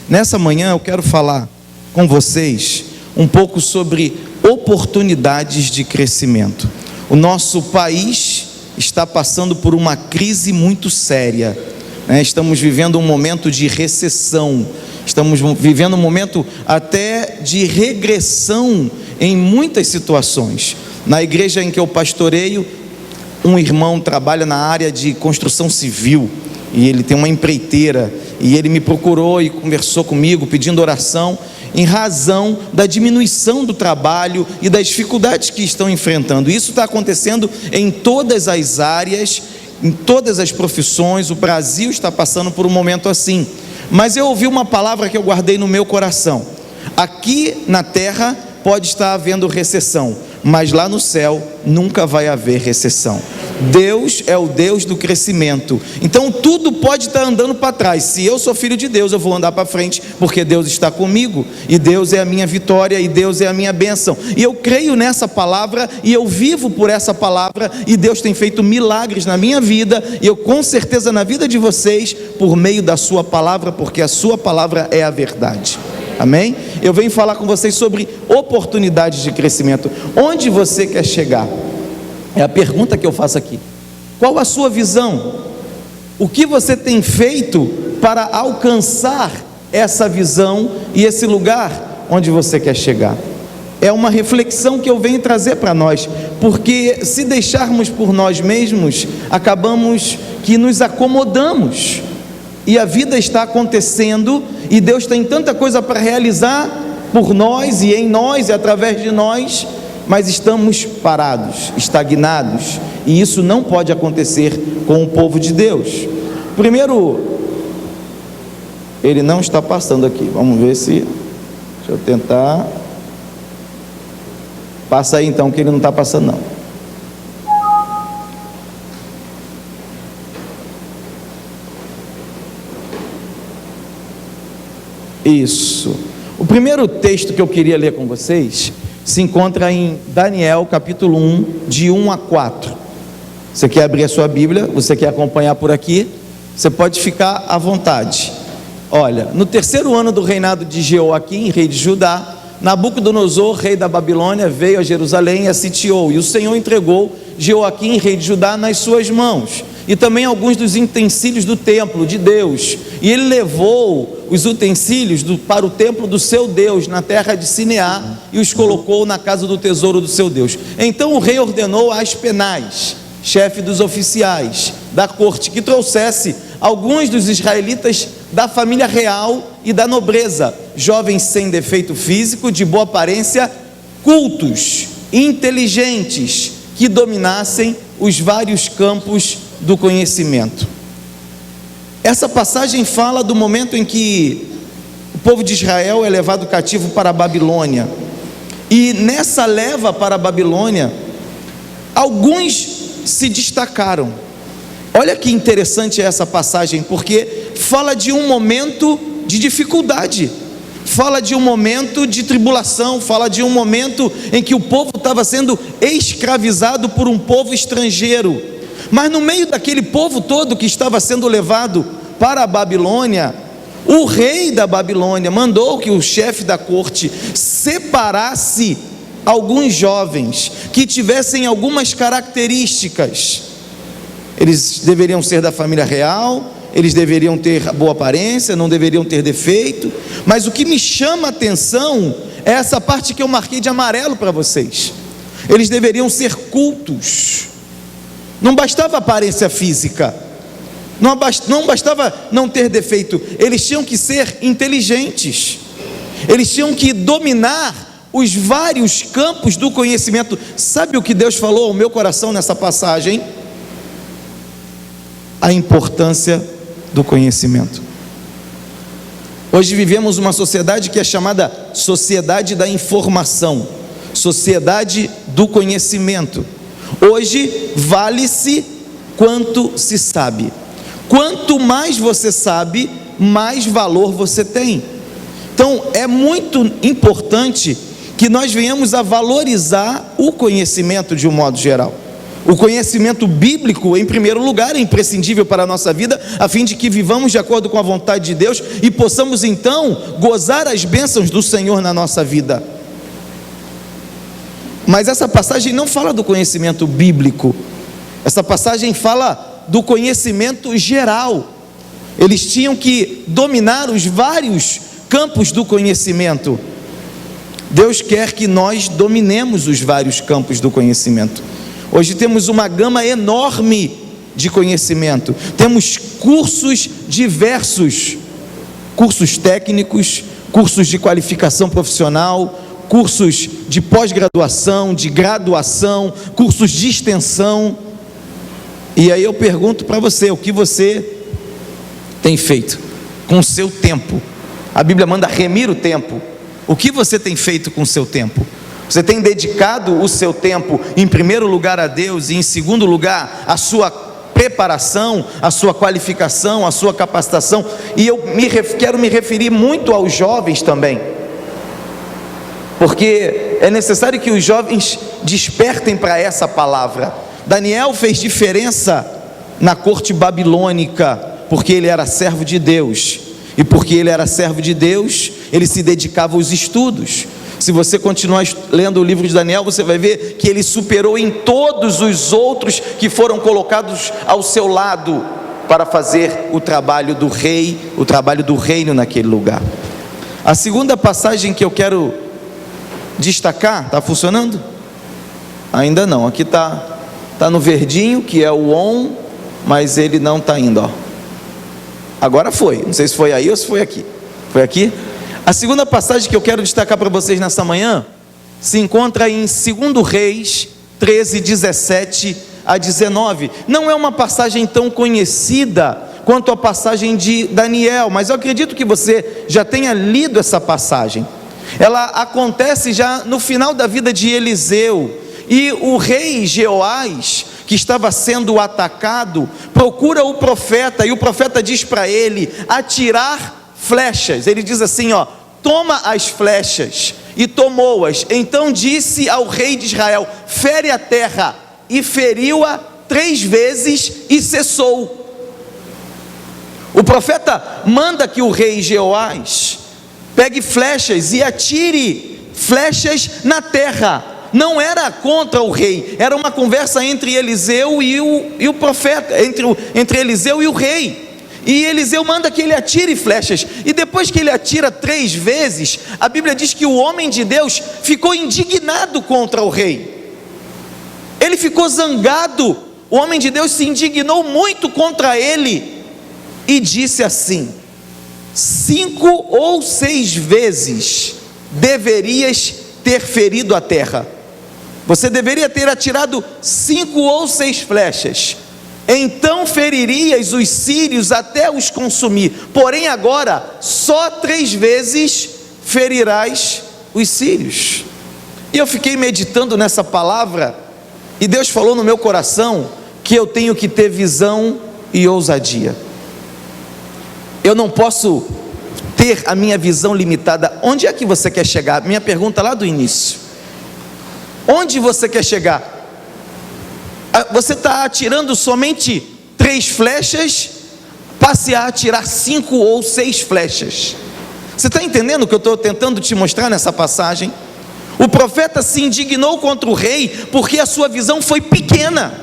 Nessa manhã eu quero falar com vocês um pouco sobre oportunidades de crescimento. O nosso país está passando por uma crise muito séria, né? Estamos vivendo um momento de recessão, estamos vivendo um momento até de regressão em muitas situações. Na igreja em que eu pastoreio, um irmão trabalha na área de construção civil, e ele tem uma empreiteira, e ele me procurou e conversou comigo pedindo oração em razão da diminuição do trabalho e das dificuldades que estão enfrentando. Isso está acontecendo em todas as áreas, em todas as profissões. O Brasil está passando por um momento assim. Mas eu ouvi uma palavra que eu guardei no meu coração: aqui na terra pode estar havendo recessão, mas lá no céu nunca vai haver recessão. Deus é o Deus do crescimento. Então tudo pode estar andando para trás. Se eu sou filho de Deus, eu vou andar para frente, porque Deus está comigo, e Deus é a minha vitória, e Deus é a minha bênção. E eu creio nessa palavra, e eu vivo por essa palavra, e Deus tem feito milagres na minha vida, e eu com certeza na vida de vocês, por meio da sua palavra, porque a sua palavra é a verdade. Amém? Eu venho falar com vocês sobre oportunidades de crescimento. Onde você quer chegar? É a pergunta que eu faço aqui. Qual a sua visão? O que você tem feito para alcançar essa visão e esse lugar onde você quer chegar? É uma reflexão que eu venho trazer para nós, porque se deixarmos por nós mesmos, acabamos que nos acomodamos, e a vida está acontecendo, e Deus tem tanta coisa para realizar por nós e em nós e através de nós, mas estamos parados, estagnados, e isso não pode acontecer com o povo de Deus. Primeiro, ele não está passando aqui, vamos ver se, deixa eu tentar, passa aí então, que ele não está passando não. Isso. O primeiro texto que eu queria ler com vocês se encontra em Daniel capítulo 1, de 1 a 4. Você quer abrir a sua Bíblia? Você quer acompanhar por aqui? Você pode ficar à vontade. Olha, no terceiro ano do reinado de Jeoaquim, rei de Judá, Nabucodonosor, rei da Babilônia, veio a Jerusalém e a sitiou, e o Senhor entregou Jeoaquim, rei de Judá, nas suas mãos, e também alguns dos utensílios do templo de Deus, e ele levou os utensílios para o templo do seu Deus, na terra de Sineá, e os colocou na casa do tesouro do seu Deus. Então o rei ordenou a Aspenaz, chefe dos oficiais da corte, que trouxesse alguns dos israelitas da família real e da nobreza, jovens sem defeito físico, de boa aparência, cultos, inteligentes, que dominassem os vários campos do conhecimento. Essa passagem fala do momento em que o povo de Israel é levado cativo para a Babilônia, e nessa leva para a Babilônia, alguns se destacaram. Olha que interessante essa passagem, porque fala de um momento de dificuldade, fala de um momento de tribulação, fala de um momento em que o povo estava sendo escravizado por um povo estrangeiro. Mas no meio daquele povo todo que estava sendo levado para a Babilônia, o rei da Babilônia mandou que o chefe da corte separasse alguns jovens que tivessem algumas características. Eles deveriam ser da família real, eles deveriam ter boa aparência, não deveriam ter defeito. Mas o que me chama a atenção é essa parte que eu marquei de amarelo para vocês. Eles deveriam ser cultos. Não bastava aparência física, não bastava não ter defeito, eles tinham que ser inteligentes, eles tinham que dominar os vários campos do conhecimento. Sabe o que Deus falou ao meu coração nessa passagem? A importância do conhecimento. Hoje vivemos uma sociedade que é chamada sociedade da informação, sociedade do conhecimento. Hoje vale-se quanto se sabe. Quanto mais você sabe, mais valor você tem. Então é muito importante que nós venhamos a valorizar o conhecimento de um modo geral. O conhecimento bíblico, em primeiro lugar, é imprescindível para a nossa vida, a fim de que vivamos de acordo com a vontade de Deus e possamos então gozar as bênçãos do Senhor na nossa vida. Mas essa passagem não fala do conhecimento bíblico, essa passagem fala do conhecimento geral. Eles tinham que dominar os vários campos do conhecimento. Deus quer que nós dominemos os vários campos do conhecimento. Hoje temos uma gama enorme de conhecimento, temos cursos diversos, cursos técnicos, cursos de qualificação profissional, cursos de pós-graduação, de graduação, cursos de extensão. E aí eu pergunto para você, o que você tem feito com o seu tempo? A Bíblia manda remir o tempo. O que você tem feito com o seu tempo? Você tem dedicado o seu tempo, em primeiro lugar, a Deus, e em segundo lugar, a sua preparação, a sua qualificação, a sua capacitação? E eu quero me referir muito aos jovens também, porque é necessário que os jovens despertem para essa palavra. Daniel fez diferença na corte babilônica, porque ele era servo de Deus, e porque ele era servo de Deus, ele se dedicava aos estudos. Se você continuar lendo o livro de Daniel, você vai ver que ele superou em todos os outros que foram colocados ao seu lado para fazer o trabalho do rei, o trabalho do reino naquele lugar. A segunda passagem que eu quero destacar, está funcionando? Ainda não, aqui está no verdinho, que é o on, mas ele não está indo, ó. Agora foi, não sei se foi aí ou se foi aqui. Foi aqui? A segunda passagem que eu quero destacar para vocês nessa manhã se encontra em 2 Reis 13, 17 a 19. Não é uma passagem tão conhecida quanto a passagem de Daniel, mas eu acredito que você já tenha lido essa passagem. Ela acontece já no final da vida de Eliseu, e o rei Jeoás, que estava sendo atacado, procura o profeta, e o profeta diz para ele atirar flechas. Ele diz assim, ó: toma as flechas, e tomou-as. Então disse ao rei de Israel: fere a terra, e feriu-a 3 vezes e cessou. O profeta manda que o rei Jeoás pegue flechas e atire flechas na terra. Não era contra o rei, era uma conversa entre Eliseu e o profeta, entre Eliseu e o rei. E Eliseu manda que ele atire flechas, e depois que ele atira 3 vezes, a Bíblia diz que o homem de Deus ficou indignado contra o rei. Ele ficou zangado, o homem de Deus se indignou muito contra ele, e disse assim: 5 ou 6 vezes deverias ter ferido a terra. Você deveria ter atirado 5 ou 6 flechas, então feririas os sírios até os consumir. Porém agora, só 3 vezes ferirás os sírios. E eu fiquei meditando nessa palavra, e Deus falou no meu coração que eu tenho que ter visão e ousadia. Eu não posso ter a minha visão limitada. Onde é que você quer chegar? Minha pergunta lá do início: onde você quer chegar? Você está atirando somente 3 flechas, passe a atirar 5 ou 6 flechas. Você está entendendo o que eu estou tentando te mostrar nessa passagem? O profeta se indignou contra o rei porque a sua visão foi pequena,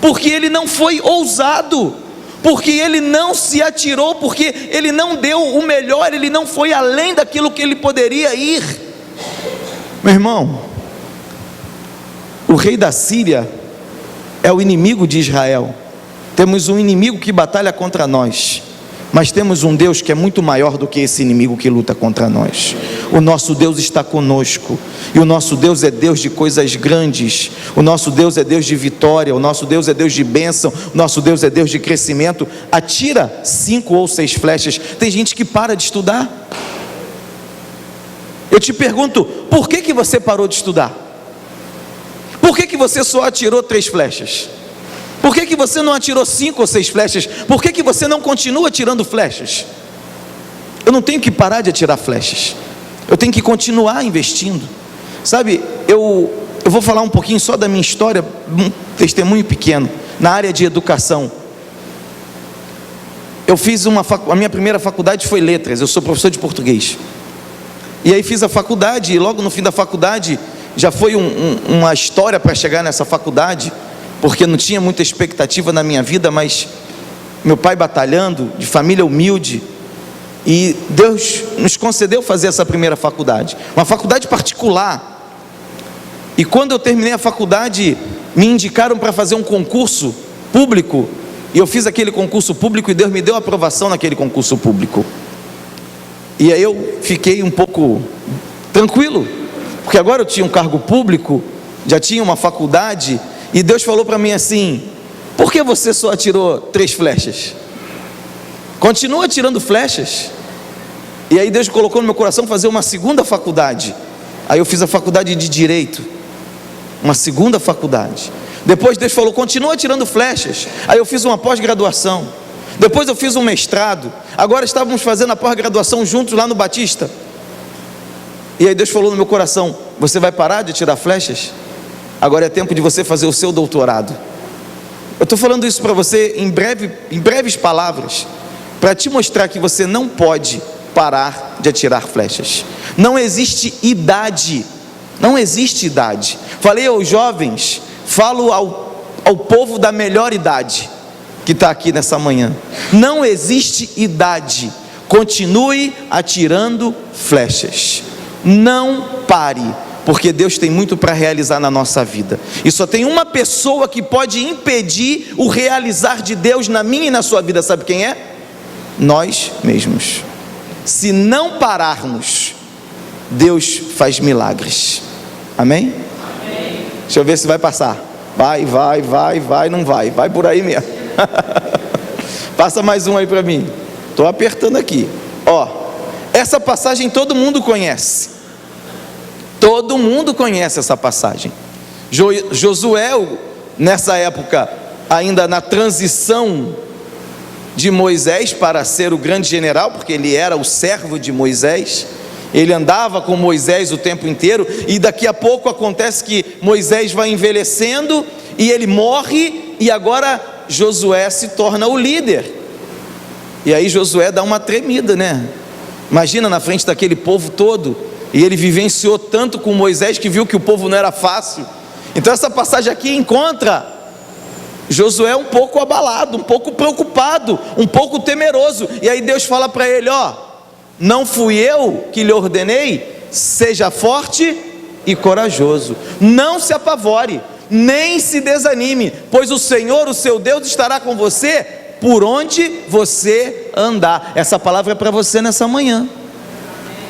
porque ele não foi ousado, porque ele não se atirou, porque ele não deu o melhor, ele não foi além daquilo que ele poderia ir. Meu irmão, o rei da Síria é o inimigo de Israel. Temos um inimigo que batalha contra nós, mas temos um Deus que é muito maior do que esse inimigo que luta contra nós. O nosso Deus está conosco, e o nosso Deus é Deus de coisas grandes. O nosso Deus é Deus de vitória, o nosso Deus é Deus de bênção, o nosso Deus é Deus de crescimento. Atira 5 ou 6 flechas. Tem gente que para de estudar. Eu te pergunto, por que você parou de estudar? Por que você só atirou 3 flechas? Por que você não atirou 5 ou 6 flechas? Por que você não continua atirando flechas? Eu não tenho que parar de atirar flechas, eu tenho que continuar investindo. Sabe, eu eu vou falar um pouquinho só da minha história, um testemunho pequeno, na área de educação. Eu fiz a minha primeira faculdade foi letras, eu sou professor de português. E aí fiz a faculdade, e logo no fim da faculdade, já foi uma história para chegar nessa faculdade, porque não tinha muita expectativa na minha vida, mas meu pai batalhando, de família humilde, e Deus nos concedeu fazer essa primeira faculdade, uma faculdade particular. E quando eu terminei a faculdade, me indicaram para fazer um concurso público, e eu fiz aquele concurso público, e Deus me deu aprovação naquele concurso público. E aí eu fiquei um pouco tranquilo, porque agora eu tinha um cargo público, já tinha uma faculdade, e Deus falou para mim assim: por que você só atirou 3 flechas? Continua atirando flechas. E aí Deus colocou no meu coração fazer uma segunda faculdade. Aí eu fiz a faculdade de Direito, uma segunda faculdade. Depois Deus falou: continua atirando flechas. Aí eu fiz uma pós-graduação. Depois eu fiz um mestrado. Agora estávamos fazendo a pós-graduação juntos lá no Batista. E aí Deus falou no meu coração: você vai parar de atirar flechas? Agora é tempo de você fazer o seu doutorado. Eu estou falando isso para você em breves palavras, para te mostrar que você não pode parar de atirar flechas. Não existe idade. Não existe idade. Falei aos jovens, falo ao povo da melhor idade que está aqui nessa manhã. Não existe idade. Continue atirando flechas. Não pare, porque Deus tem muito para realizar na nossa vida. E só tem uma pessoa que pode impedir o realizar de Deus na minha e na sua vida. Sabe quem é? Nós mesmos. Se não pararmos, Deus faz milagres. Amém? Amém. Deixa eu ver se vai passar. Vai, não vai. Vai por aí mesmo. Passa mais um aí para mim. Estou apertando aqui. Ó, essa passagem todo mundo conhece. Todo mundo conhece essa passagem. Josué, nessa época, ainda na transição de Moisés para ser o grande general, porque ele era o servo de Moisés, ele andava com Moisés o tempo inteiro, e daqui a pouco acontece que Moisés vai envelhecendo, e ele morre, e agora Josué se torna o líder. E aí Josué dá uma tremida, né? Imagina na frente daquele povo todo, e ele vivenciou tanto com Moisés, que viu que o povo não era fácil. Então essa passagem aqui encontra Josué um pouco abalado, um pouco preocupado, um pouco temeroso. E aí Deus fala para ele: ó, não fui eu que lhe ordenei? Seja forte e corajoso, não se apavore, nem se desanime, pois o Senhor, o seu Deus, estará com você por onde você andar. Essa palavra é para você nessa manhã.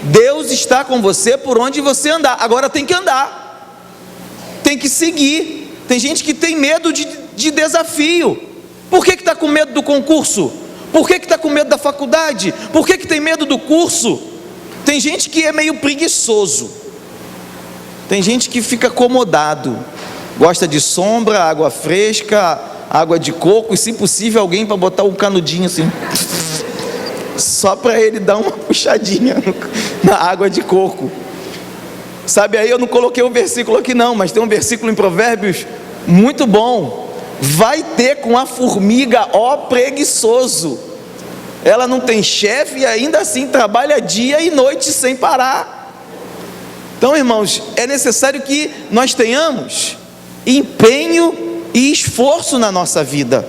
Deus está com você por onde você andar. Agora tem que andar, tem que seguir. Tem gente que tem medo de desafio. Por que está com medo do concurso? Por que está com medo da faculdade? Por que tem medo do curso? Tem gente que é meio preguiçoso. Tem gente que fica acomodado, gosta de sombra, água fresca, água de coco, e se possível alguém para botar um canudinho assim, só para ele dar uma puxadinha na água de coco. Sabe, aí eu não coloquei um versículo aqui não, mas tem um versículo em Provérbios muito bom: vai ter com a formiga, ó preguiçoso, ela não tem chefe e ainda assim trabalha dia e noite sem parar. Então, irmãos, é necessário que nós tenhamos empenho e esforço na nossa vida.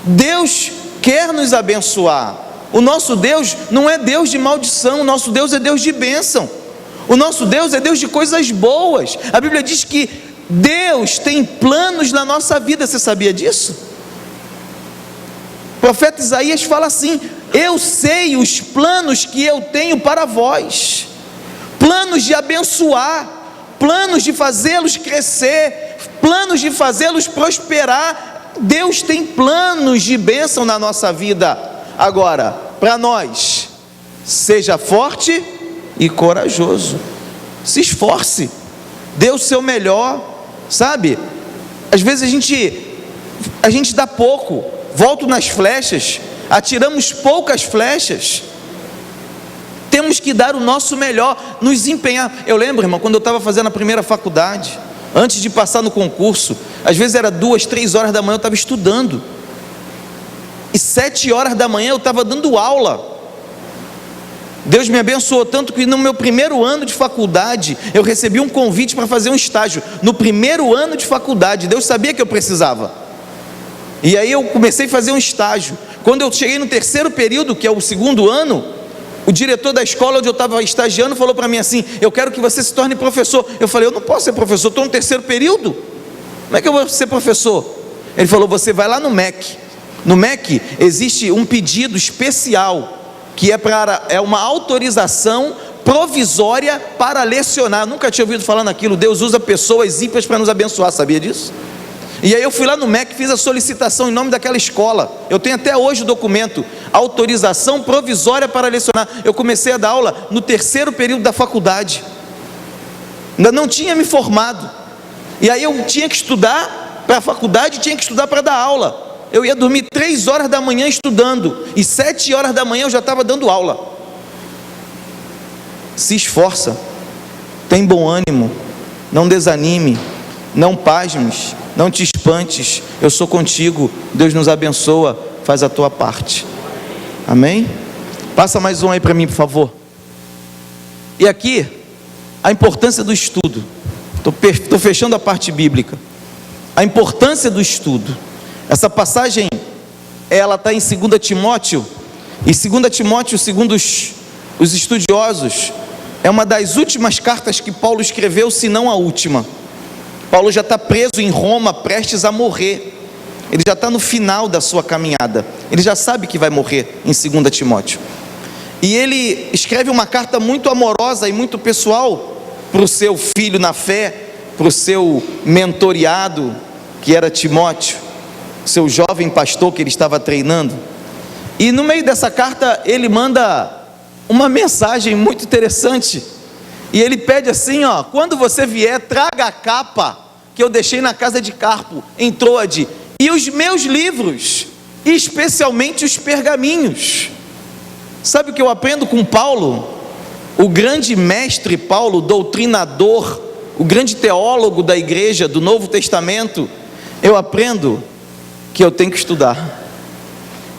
Deus quer nos abençoar. O nosso Deus não é Deus de maldição, o nosso Deus é Deus de bênção. O nosso Deus é Deus de coisas boas. A Bíblia diz que Deus tem planos na nossa vida. Você sabia disso? O profeta Isaías fala assim: eu sei os planos que eu tenho para vós, planos de abençoar, planos de fazê-los crescer, planos de fazê-los prosperar. Deus tem planos de bênção na nossa vida. Agora, para nós, seja forte e corajoso, se esforce, dê o seu melhor, sabe? Às vezes a gente dá pouco, volto nas flechas, atiramos poucas flechas. Temos que dar o nosso melhor, nos empenhar. Eu lembro, irmão, quando eu estava fazendo a primeira faculdade, Antes de passar no concurso, às vezes era 2, 3 horas da manhã eu estava estudando, e 7 horas da manhã eu estava dando aula. Deus me abençoou tanto que no meu primeiro ano de faculdade, eu recebi um convite para fazer um estágio. No primeiro ano de faculdade, Deus sabia que eu precisava. E aí eu comecei a fazer um estágio. Quando eu cheguei no terceiro período, que é o segundo ano, o diretor da escola onde eu estava estagiando falou para mim assim: eu quero que você se torne professor. Eu falei: eu não posso ser professor, estou no terceiro período. Como é que eu vou ser professor? Ele falou: você vai lá no MEC. No MEC existe um pedido especial, que é uma autorização provisória para lecionar. Eu nunca tinha ouvido falar naquilo. Deus usa pessoas ímpias para nos abençoar, sabia disso? E aí eu fui lá no MEC, fiz a solicitação em nome daquela escola. Eu tenho até hoje o documento, autorização provisória para lecionar. Eu comecei a dar aula no terceiro período da faculdade, ainda não tinha me formado, e aí eu tinha que estudar para a faculdade, tinha que estudar para dar aula. Eu ia dormir 3 horas da manhã estudando, e 7 horas da manhã eu já estava dando aula. Se esforça, tem bom ânimo, não desanime, não pasmes, não te espantes, eu sou contigo, Deus nos abençoa, faz a tua parte. Amém? Passa mais um aí para mim, por favor. E aqui, a importância do estudo. Estou fechando a parte bíblica. A importância do estudo. Essa passagem, ela está em 2 Timóteo, e 2 Timóteo, segundo os estudiosos, é uma das últimas cartas que Paulo escreveu, se não a última. Paulo já está preso em Roma, prestes a morrer. Ele já está no final da sua caminhada. Ele já sabe que vai morrer em 2 Timóteo. E ele escreve uma carta muito amorosa e muito pessoal para o seu filho na fé, para o seu mentoreado, que era Timóteo, seu jovem pastor que ele estava treinando. E no meio dessa carta ele manda uma mensagem muito interessante. E ele pede assim, ó: quando você vier, traga a capa que eu deixei na casa de Carpo, em Troade, e os meus livros, especialmente os pergaminhos. Sabe o que eu aprendo com Paulo? O grande mestre Paulo, doutrinador, o grande teólogo da igreja do Novo Testamento. Eu aprendo que eu tenho que estudar.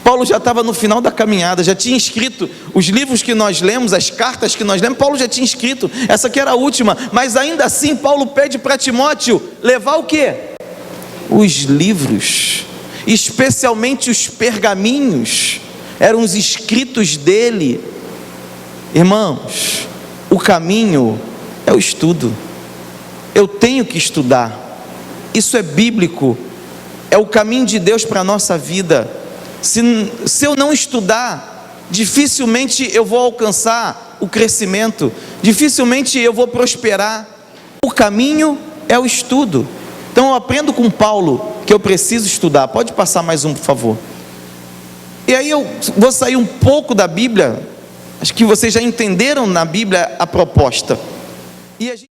Paulo já estava no final da caminhada, já tinha escrito os livros que nós lemos, as cartas que nós lemos. Paulo já tinha escrito, essa aqui era a última, mas ainda assim Paulo pede para Timóteo levar o quê? Os livros, especialmente os pergaminhos, eram os escritos dele. Irmãos, o caminho é o estudo. Eu tenho que estudar, isso é bíblico, é o caminho de Deus para a nossa vida. Se eu não estudar, dificilmente eu vou alcançar o crescimento, dificilmente eu vou prosperar. O caminho é o estudo. Então eu aprendo com Paulo que eu preciso estudar. Pode passar mais um, por favor. E aí eu vou sair um pouco da Bíblia. Acho que vocês já entenderam na Bíblia a proposta. E a gente